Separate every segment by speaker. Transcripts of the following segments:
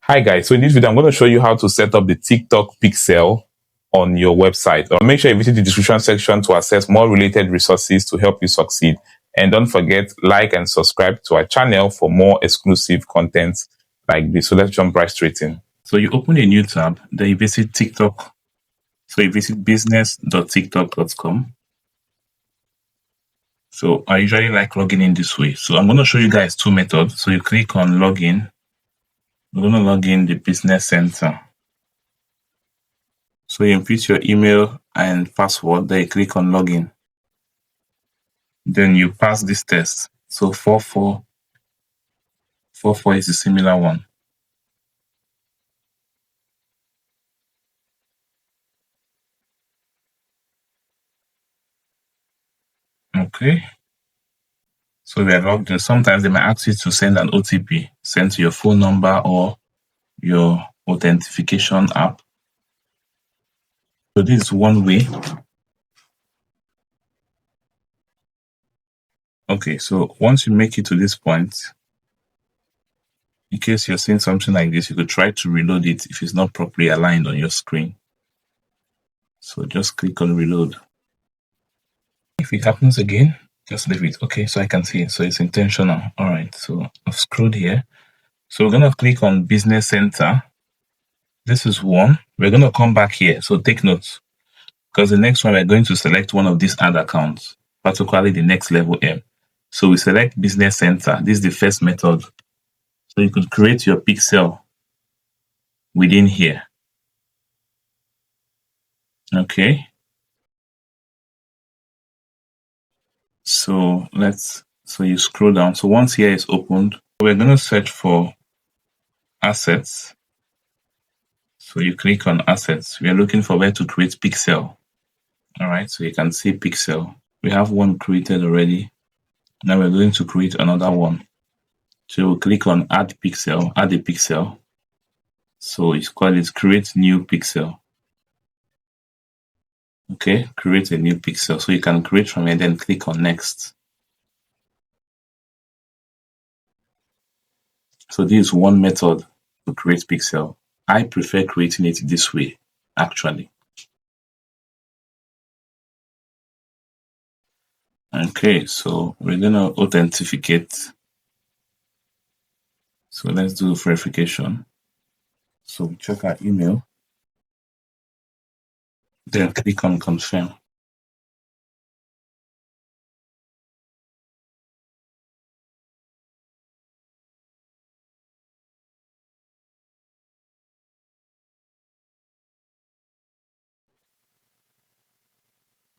Speaker 1: Hi guys, so in this video I'm going to show you how to set up the TikTok pixel on your website. Make sure you visit the description section to access more related resources to help you succeed. And don't forget, like and subscribe to our channel for more exclusive content like this. So let's jump right straight in. So you open a new tab, then you visit TikTok. So you visit business.tiktok.com. So I usually like logging in this way. So I'm going to show you guys two methods. So you click on login. We're going to log in the business center. So you input your email and password, then you click on login. Then you pass this test. So 4444 is a similar one. Okay. So we are logged in. Sometimes they might ask you to send an OTP, send to your phone number or your authentication app. So this is one way. Okay, so once you make it to this point, in case you're seeing something like this, you could try to reload it if it's not properly aligned on your screen. So just click on reload. If it happens again, just leave it. Okay, so I can see it. So it's intentional. All right, so I've scrolled here. So we're going to click on Business Center. This is one. We're going to come back here. So take notes, because the next one, we're going to select one of these ad accounts, particularly the next level M. So we select Business Center. This is the first method. So you could create your pixel within here. Okay. So you scroll down. So once here is opened, we're going to search for assets. So you click on assets. We are looking for where to create pixel. All right. So you can see pixel. We have one created already. Now we're going to create another one. So we'll click on add pixel, add a pixel. So it's called create new pixel. Okay, create a new pixel. So you can create from here, then click on next. So this is one method to create pixel. I prefer creating it this way, actually. Okay, so we're gonna authenticate. So let's do verification. So we check our email, then click on confirm.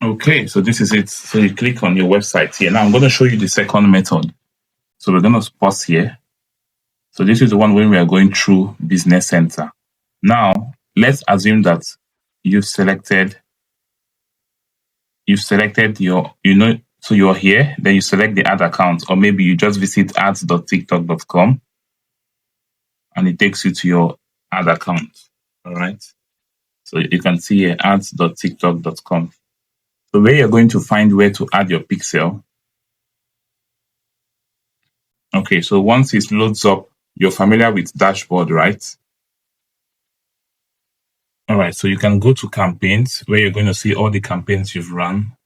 Speaker 1: Okay, so this is it. So you click on your website here. Now I'm going to show you the second method. So we're going to pause here. So this is the one when we are going through Business Center. Now let's assume that you've selected your, so you're here, then you select the ad account, or maybe you just visit ads.tiktok.com and it takes you to your ad account. All right. So you can see here ads.tiktok.com. So where you're going to find where to add your pixel. Okay, so once it loads up, you're familiar with dashboard, right? All right, so you can go to campaigns where you're going to see all the campaigns you've run,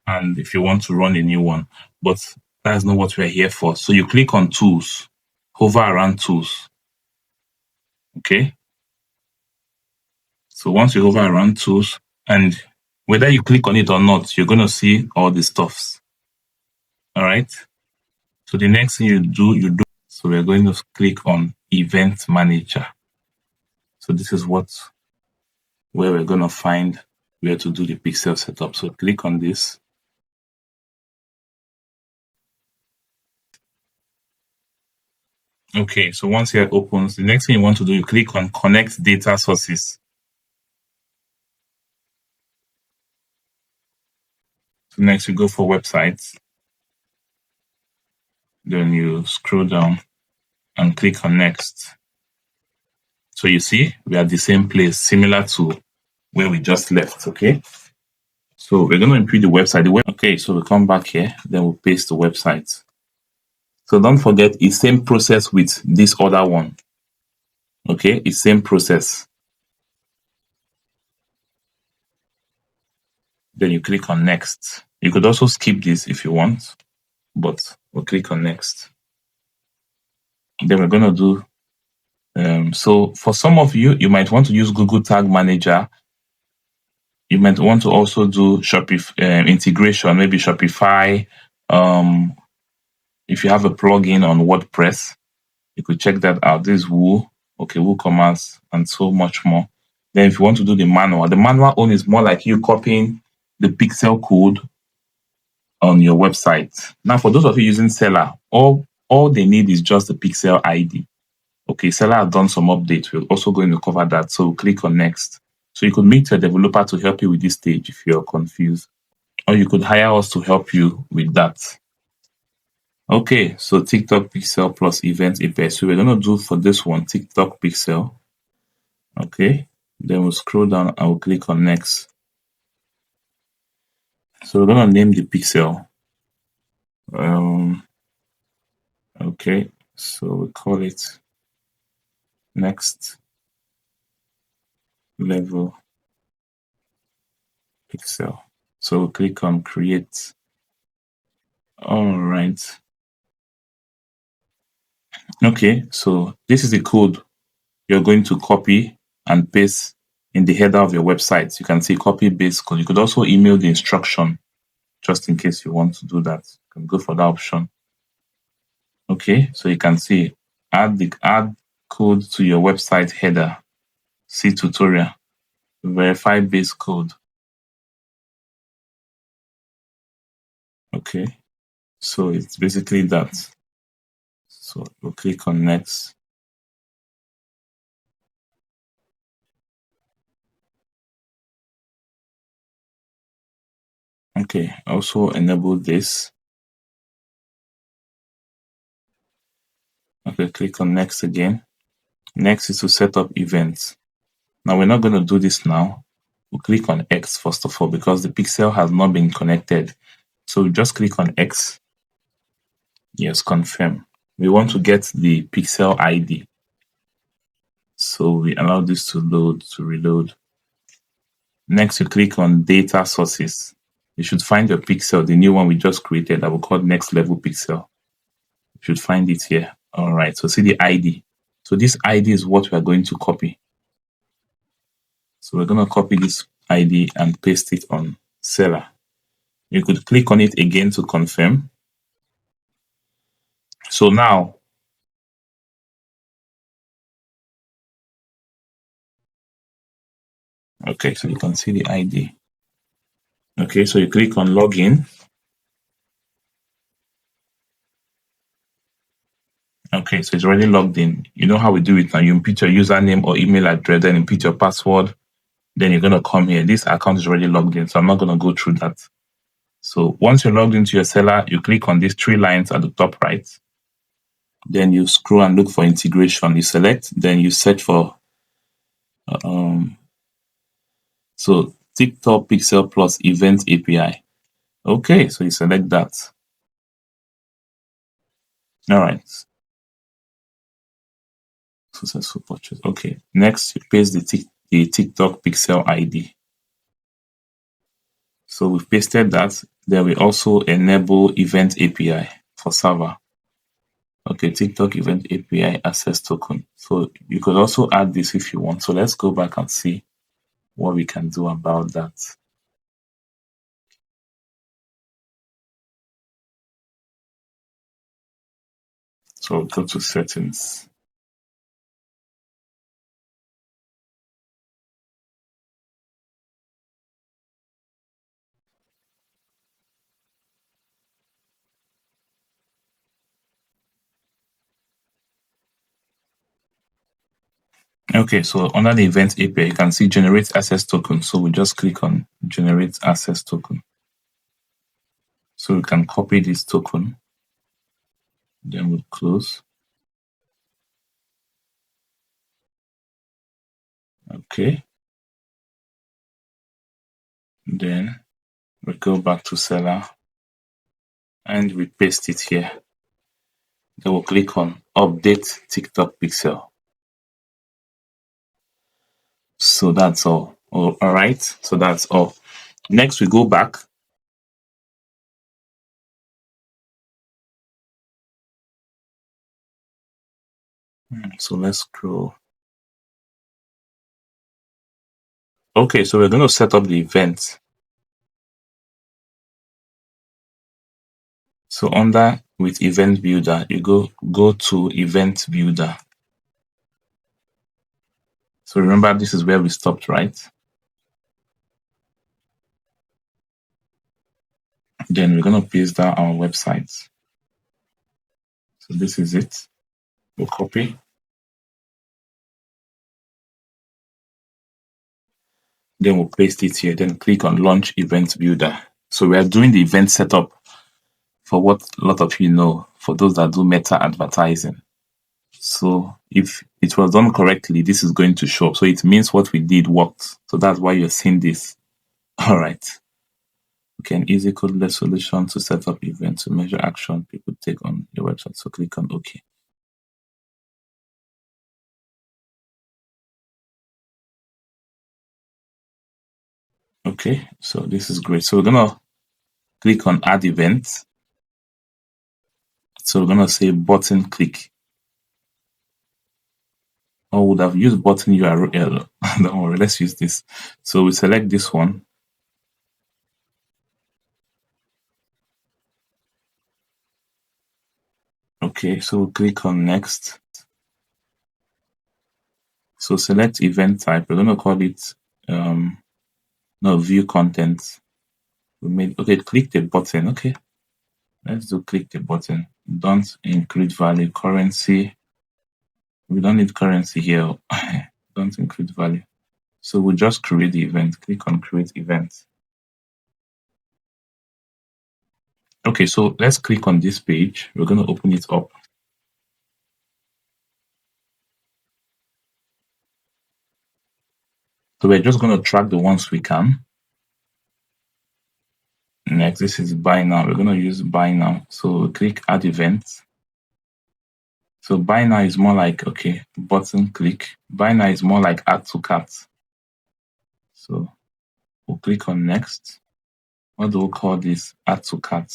Speaker 1: and if you want to run a new one, but that's not what we're here for. So you click on tools, hover around tools. Okay. So once you hover around tools, and whether you click on it or not, you're going to see all the stuffs. All right. So the next thing you do. So we're going to click on Event Manager. So this is where we're going to find where to do the pixel setup. So click on this. Okay, so once here opens, the next thing you want to do, you click on Connect Data Sources. So next you go for websites. Then you scroll down and click on Next. So you see, we are at the same place, similar to where we just left, okay? So we're going to input the website. Okay, so we come back here, then we'll paste the website. So don't forget, it's same process with this other one. Okay, it's same process. Then you click on next. You could also skip this if you want, but we'll click on next. Then we're going to do so for some of you, you might want to use Google Tag Manager. You might want to also do Shopify integration, maybe Shopify. If you have a plugin on WordPress, you could check that out. This is Woo, okay, WooCommerce, and so much more. Then if you want to do the manual one is more like you copying the pixel code on your website. Now, for those of you using Selar, all they need is just the pixel ID. Okay, Selar has done some updates. We're also going to cover that. So click on next. So you could meet a developer to help you with this stage if you're confused, or you could hire us to help you with that. Okay, so TikTok Pixel plus Event API. So we're going to do for this one, TikTok Pixel. Okay, then we'll scroll down and we'll click on next. So we're going to name the pixel. Okay, so we call it next level pixel. So we'll click on create. All right. Okay, so this is the code you're going to copy and paste in the header of your website. You can see copy base code. You could also email the instruction just in case you want to do that. You can go for that option. Okay, so you can see add code to your website header. See tutorial. Verify base code. Okay, so it's basically that. So we'll click on next. Okay, also enable this. Okay, click on next again. Next is to set up events. Now we're not going to do this now. We'll click on X first of all because the pixel has not been connected. So just click on X. Yes, confirm. We want to get the pixel ID. So we allow this to reload. Next, you click on data sources. You should find your pixel, the new one we just created that we call next level pixel. You should find it here. All right, so see the ID. So this ID is what we are going to copy. So we're going to copy this ID and paste it on Selar. You could click on it again to confirm. So now, okay, so you can see the ID. Okay, so you click on login. Okay, so it's already logged in. You know how we do it now. You input your username or email address, then input your password. Then you're going to come here. This account is already logged in, so I'm not going to go through that. So once you're logged into your Selar, you click on these three lines at the top right. Then you scroll and look for integration. You select, then you search for so TikTok Pixel plus Event API. Okay, so you select that. All right. Successful purchase. Okay. Next, you paste the TikTok Pixel ID. So we've pasted that. Then we also enable Event API for server. Okay, TikTok Event API access token. So you could also add this if you want. So let's go back and see what we can do about that. So go to settings. Okay, so under the event API, you can see generate access token. So we just click on generate access token. So we can copy this token. Then we'll close. Okay. Then we go back to Selar and we paste it here. Then we'll click on update TikTok pixel. So that's all. All right. So that's all. Next, we go back. So let's scroll. Okay, so we're going to set up the event. So under with event builder, you go to event builder. So remember, this is where we stopped, right? Then we're going to paste down our website. So this is it. We'll copy. Then we'll paste it here. Then click on launch event builder. So we are doing the event setup for what a lot of you know, for those that do meta advertising. So if it was done correctly, this is going to show up. So it means what we did worked. So that's why you're seeing this. All right. Okay, an easy codeless solution to set up events to measure action people take on your website. So click on OK. Okay, so this is great. So we're gonna click on add event. So we're gonna say button click. Or would have used button URL. Don't worry, let's use this. So we select this one. Okay, so we'll click on next. So select event type. We're gonna call it no view content. We made okay, click the button. Okay. Let's do click the button. Don't include value currency. We don't need currency here. Don't include value. So we'll just create the event. Click on create event. Okay, so let's click on this page. We're going to open it up. So we're just going to track the ones we can. Next, this is buy now. We're going to use buy now. So we'll click add event. So buy now is more like, okay, button click. Buy now is more like add to cart. So we'll click on next. What do we call this? Add to cart.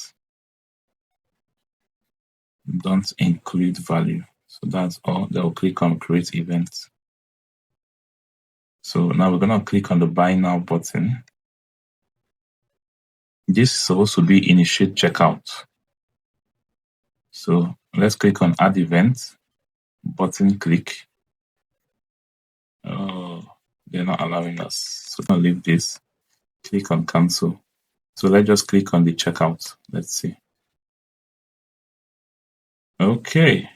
Speaker 1: Don't include value. So that's all. Then we'll click on create event. So now we're going to click on the buy now button. This is supposed to be initiate checkout. So let's click on add event, button click. Oh, they're not allowing us. So I'm gonna leave this. Click on cancel. So let's just click on the checkout. Let's see. Okay.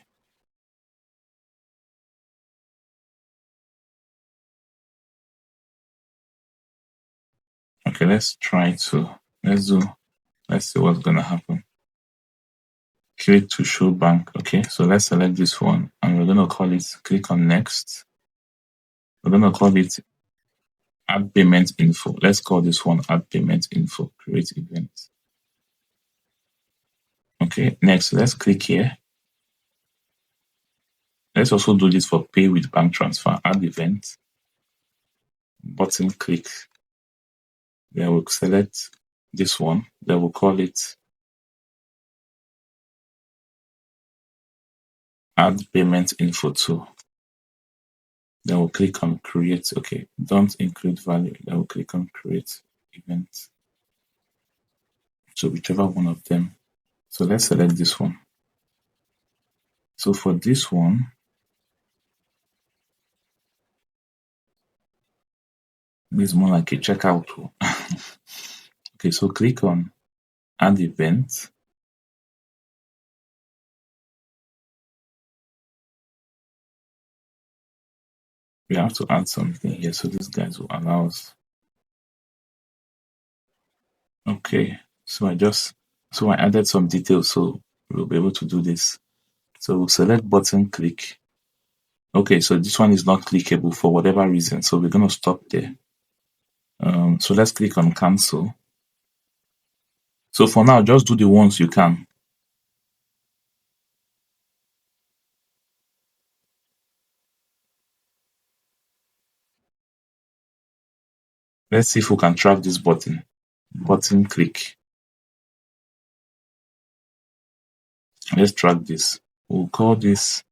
Speaker 1: Okay, let's see what's gonna happen. Click to show bank. Okay, so let's select this one and we're gonna call it, click on next. We're gonna call it add payment info. Let's call this one add payment info, create event. Okay, next, let's click here. Let's also do this for pay with bank transfer, add event, button click. Then we'll select this one. Then we'll call it add payment info too. Then we'll click on create. Okay, don't include value. Then we'll click on create event. So whichever one of them. So let's select this one. So for this one, it's more like a checkout tool. Okay, so click on add event. We have to add something here. So these guys will allow us. Okay, so I added some details so we'll be able to do this. So we'll select button click. Okay, so this one is not clickable for whatever reason. So we're going to stop there. So let's click on cancel. So for now, just do the ones you can. Let's see if we can track this button. Button click. Let's track this. We'll call this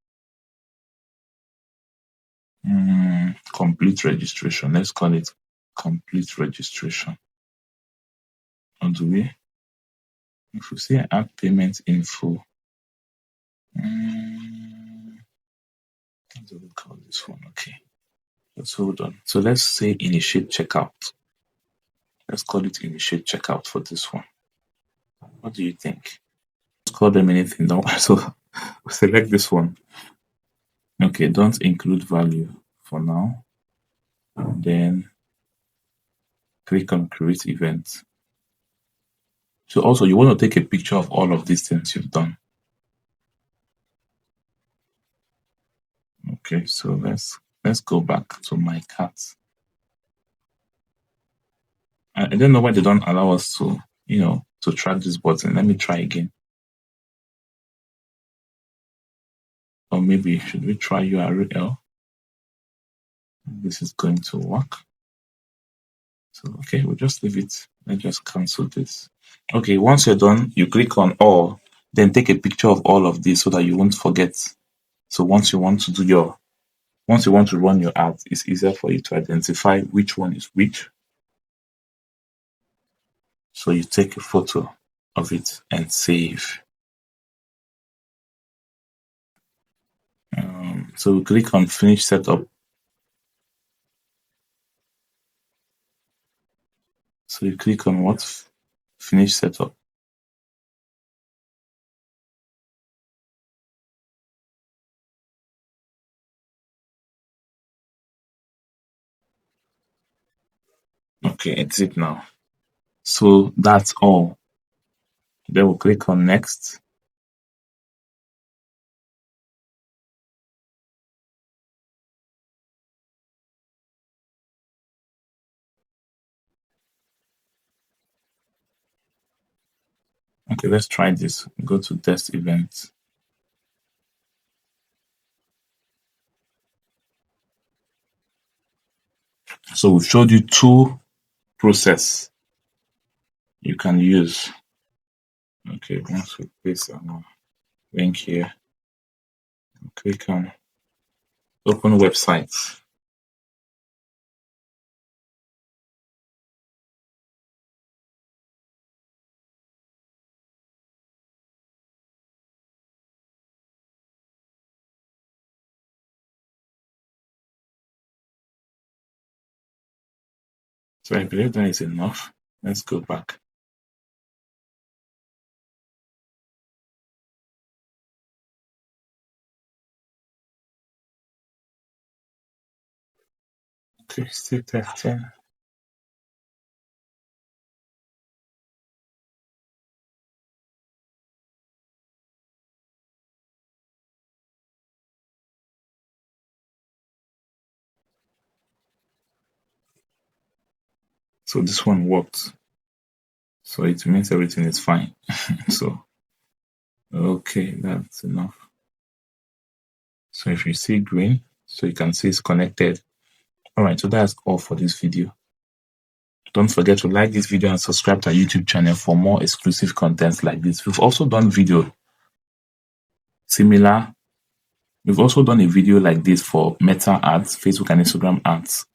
Speaker 1: complete registration. Let's call it complete registration. Or do we? If we say add payment info, what do we call this one? Okay, let's hold on. So let's say initiate checkout. Let's call it initiate checkout for this one. What do you think? Let's call them anything. No, so select this one. Okay, don't include value for now. And then click on create event. So also you want to take a picture of all of these things you've done. Okay, so let's go back to my cat. I don't know why they don't allow us to, to track this button. Let me try again. Or maybe should we try URL? This is going to work. So okay, we'll just leave it. Let's just cancel this. Okay, once you're done, you click on all, then take a picture of all of this so that you won't forget. So once you want to run your ads, it's easier for you to identify which one is which. So you take a photo of it and save. So we click on finish setup. So you click on what? Finish setup. Okay, exit now. So that's all. Then we'll click on next. Okay, let's try this. Go to test events. So we've showed you two process you can use. Okay, once we place our link here, click on open website. So I believe that is enough. Let's go back. Okay, still testing. So this one worked. So it means everything is fine. So, okay, that's enough. So if you see green, so you can see it's connected. All right, so that's all for this video. Don't forget to like this video and subscribe to our YouTube channel for more exclusive contents like this. We've also done video similar. We've also done a video like this for Meta ads, Facebook and Instagram ads.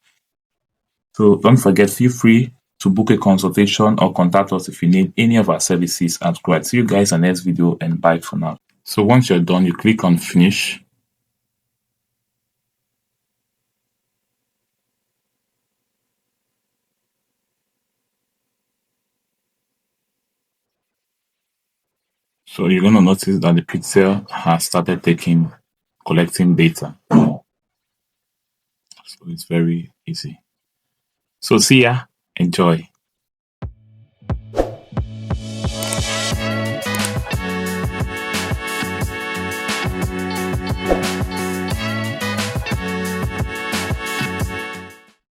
Speaker 1: So don't forget, feel free to book a consultation or contact us if you need any of our services. And great. See you guys in the next video and bye for now. So once you're done, you click on finish. So you're going to notice that the pixel has started collecting data. So it's very easy. So see ya. Enjoy.